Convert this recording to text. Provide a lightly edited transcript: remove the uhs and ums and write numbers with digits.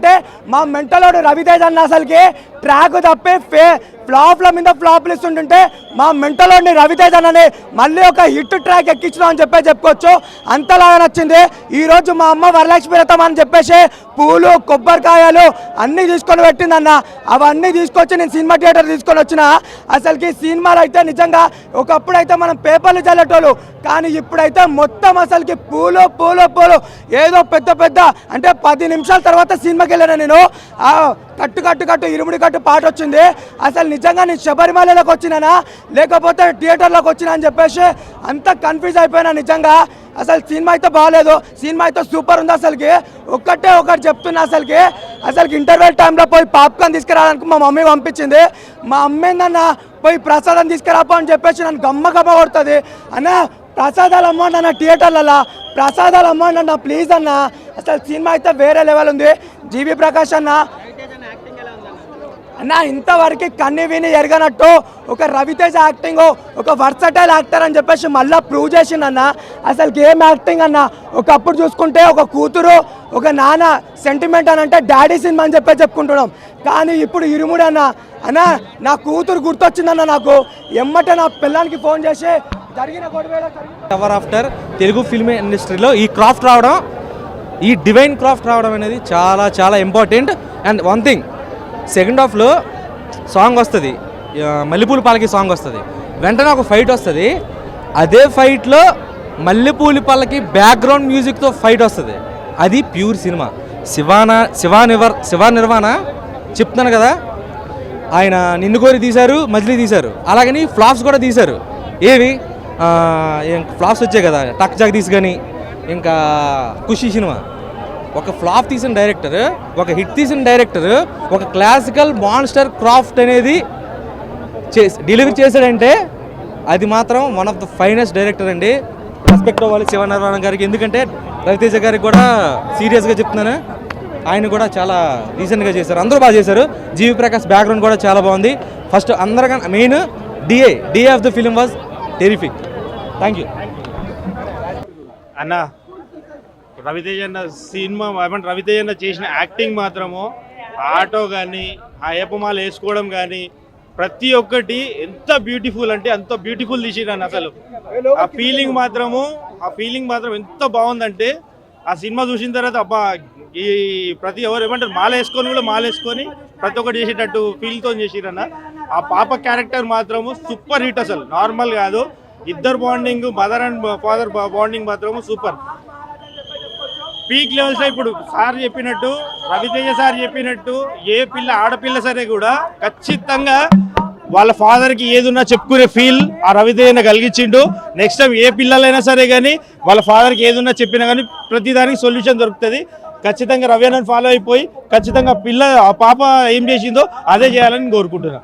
ఎందుకంటే మా మెంటలోడు రవితేజ అన్న అసలుకి ట్రాక్ తప్పి ఫ్లాప్ల మీద ఫ్లాప్లు ఇస్తుంటుంటే మా మెంటలోని రవితేజ అన్నని మళ్ళీ ఒక హిట్ ట్రాక్ ఎక్కించడం అని చెప్పుకోవచ్చు. అంతలాగా నచ్చింది. ఈరోజు మా అమ్మ వరలక్ష్మి వ్రతం అని చెప్పేసి పూలు కొబ్బరికాయలు అన్నీ తీసుకొని పెట్టిందన్న. అవన్నీ తీసుకొచ్చి నేను సినిమా థియేటర్ తీసుకొని వచ్చిన. అసలుకి సినిమాలు అయితే నిజంగా ఒకప్పుడైతే మనం పేపర్లు చల్లేటోళ్ళు, కానీ ఇప్పుడైతే మొత్తం అసలుకి పూలు పూలు పూలు ఏదో పెద్ద పెద్ద అంటే 10 నిమిషాల తర్వాత సినిమాకి వెళ్ళాను నేను. కట్టు ఇరుముడి కట్టు పాట వచ్చింది. అసలు నిజంగా నేను శబరిమలలోకి వచ్చినానా లేకపోతే థియేటర్లోకి వచ్చినా అని చెప్పేసి అంత కన్ఫ్యూజ్ అయిపోయినా. నిజంగా అసలు సినిమా అయితే బాగాలేదు, సినిమా అయితే సూపర్ ఉంది. అసలుకి ఒకటి చెప్తున్నా, అసలుకి ఇంటర్వెల్ టైంలో పోయి పాప్కార్న్ తీసుకురావడానికి మా మమ్మీ పంపించింది. మా అమ్మ ఏందన్నా పోయి ప్రసాదం తీసుకురాపో అని చెప్పేసి నన్ను గమ్మ కొడుతుంది. అన్న ప్రసాదాలు అమ్మండి అన్న, థియేటర్లలో ప్రసాదాలు అమ్మండి అన్న ప్లీజ్ అన్న. అసలు సినిమా అయితే వేరే లెవెల్ ఉంది. జీవి ప్రకాష్ అన్న ఇంతవరకు కన్ని విని ఎరగనట్టు ఒక రవితేజ యాక్టింగ్, ఒక వర్సటైల్ యాక్టర్ అని చెప్పేసి మళ్ళీ ప్రూవ్ చేసిండన్న. అసలు ఏం యాక్టింగ్ అన్న. ఒకప్పుడు చూసుకుంటే ఒక కూతురు ఒక నాన్న సెంటిమెంట్ అని అంటే డాడీ సినిమా అని చెప్పుకుంటున్నాం. కానీ ఇప్పుడు ఇరుముడు అన్న నా కూతురు గుర్తొచ్చిందన్న. నాకు ఎమ్మటే నా పిల్లానికి ఫోన్ చేసి జరిగిన ఎవర్ ఆఫ్టర్ తెలుగు ఫిల్మ్ ఇండస్ట్రీలో ఈ క్రాఫ్ట్ రావడం, ఈ డివైన్ క్రాఫ్ట్ రావడం అనేది చాలా చాలా important. And one thing, second హాఫ్లో సాంగ్ వస్తుంది, మల్లెపూలు పాలకి సాంగ్ వస్తుంది, వెంటనే ఒక ఫైట్ వస్తుంది. అదే ఫైట్లో మల్లెపూలి పల్లకి బ్యాక్గ్రౌండ్ మ్యూజిక్తో ఫైట్ వస్తుంది. అది ప్యూర్ సినిమా. శివ నిర్వాణ చెప్తున్నాను కదా, ఆయన నిన్ను కోరి తీశారు, మజిలీ తీశారు, అలాగని ఫ్లాప్స్ కూడా తీశారు. ఏవి ఫ్లాప్స్ వచ్చాయి కదా, టక్ జాక్ తీసి కానీ ఇంకా ఖుషి సినిమా. ఒక ఫ్లాప్ తీసిన డైరెక్టర్, ఒక హిట్ తీసిన డైరెక్టర్ ఒక క్లాసికల్ మాన్స్టర్ క్రాఫ్ట్ అనేది డెలివరీ చేశాడంటే అది మాత్రం one of the finest director అండి. రెస్పెక్ట్ అవ్వాలి శివ నిర్వాణ గారికి. ఎందుకంటే రవితేజ గారికి కూడా సీరియస్గా చెప్తున్నాను, ఆయన కూడా చాలా రీసెంట్గా చేశారు, అందరూ బాగా చేశారు. జీవి ప్రకాష్ బ్యాక్గ్రౌండ్ కూడా చాలా బాగుంది. ఫస్ట్ అందరికన్నా మెయిన్ డిఏ of the film was terrific. Thank you అన్న. రవితేజ అన్న సినిమా ఏమంటే రవితేజ అన్న చేసిన యాక్టింగ్ మాత్రము, ఆటో కానీ అయ్యప్పమాల వేసుకోవడం కానీ ప్రతి ఒక్కటి ఎంత బ్యూటిఫుల్ అంటే అంత బ్యూటిఫుల్ తీసిరన్న. అసలు ఆ ఫీలింగ్ మాత్రం ఎంత బాగుందంటే ఆ సినిమా చూసిన తర్వాత అబ్బా ఈ ప్రతి ఎవరు ఏమంటారు మాల వేసుకొని ప్రతి ఒక్కటి చేసేటట్టు ఫీల్తో చేసిరన్న. ఆ పాప క్యారెక్టర్ మాత్రము సూపర్ హిట్. అసలు నార్మల్ కాదు. ఇద్దరు bonding, mother and father bonding మాత్రము సూపర్ పీక్ లెవెల్స్. ఇప్పుడు సార్ చెప్పినట్టు, రవితేజ సార్ చెప్పినట్టు ఏ ఆడపిల్ల సరే కూడా ఖచ్చితంగా వాళ్ళ ఫాదర్కి ఏదున్నా చెప్పుకునే ఫీల్ ఆ రవితేజ కలిగించిండు. నెక్స్ట్ టైం ఏ పిల్లలైనా సరే కానీ వాళ్ళ ఫాదర్కి ఏదున్నా చెప్పినా కానీ ప్రతిదానికి సొల్యూషన్ దొరుకుతుంది. ఖచ్చితంగా రవి అన్నని ఫాలో అయిపోయి ఖచ్చితంగా ఆ పాప ఏం చేసిందో అదే చేయాలని కోరుకుంటున్నా.